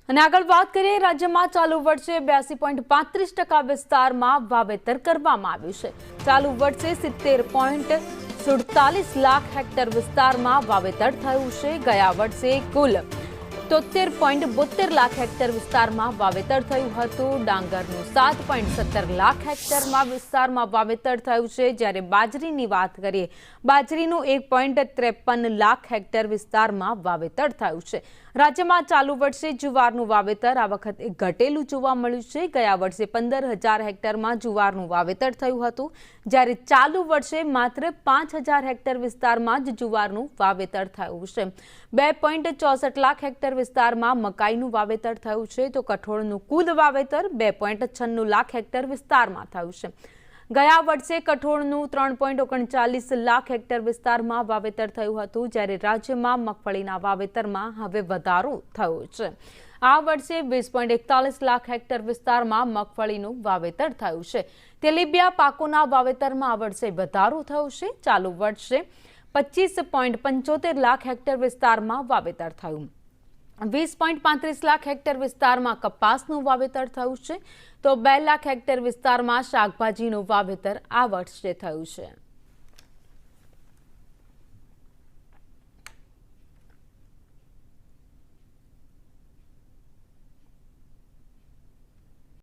અને આગળ વાત કરીએ, રાજ્યમાં ચાલુ વર્ષે 82.35% વિસ્તારમાં વાવેતર કરવામાં આવ્યું છે। ચાલુ વર્ષે 70.47 લાખ હેક્ટર વિસ્તારમાં વાવેતર થયું છે। ગયા વર્ષે કુલ 73.72 લાખ હેક્ટર વિસ્તારમાં વાવેતર થયું હતું। ડાંગરનું 7.17 લાખ હેક્ટરમાં વિસ્તારમાં વાવેતર થયું છે, જ્યારે બાજરીની વાત કરીએ, બાજરીનું 1.53 લાખ હેક્ટર વિસ્તારમાં વાવેતર થયું છે। રાજ્યમાં ચાલુ વર્ષે જુવારનું વાવેતર આ વખતે ઘટેલું જોવા મળ્યું છે। ગયા વર્ષે 15,000 હેક્ટરમાં જુવારનું વાવેતર થયું હતું, જ્યારે ચાલુ વર્ષે માત્ર 5,000 હેક્ટર વિસ્તારમાં જ જુવારનું વાવેતર થયું છે। 2.64 લાખ હેક્ટર વિસ્તારમાં મકાઈનું વાવેતર થયું છે, તો કઠોળનું કુલ વાવેતર 2.96 લાખ હેક્ટર વિસ્તારમાં થયું છે। ગયા વર્ષે કઠોળનું 3.39 લાખ હેક્ટર વિસ્તારમાં વાવેતર થયું હતું, જ્યારે રાજ્યમાં મગફળીના વાવેતરમાં હવે વધારો થયો છે। આ વર્ષે 20.41 લાખ હેક્ટર વિસ્તારમાં મગફળીનું વાવેતર થયું છે। તેલીબિયા પાકોના વાવેતરમાં આ વર્ષે વધારો થયો છે। ચાલુ વર્ષે 25.75 લાખ હેક્ટર વિસ્તારમાં વાવેતર થયું। 20.35 લાખ હેક્ટર વિસ્તારમાં કપાસનું વાવેતર થયું છે, તો 2 લાખ હેક્ટર વિસ્તારમાં શાકભાજીનું વાવેતર આ વર્ષે થયું છે।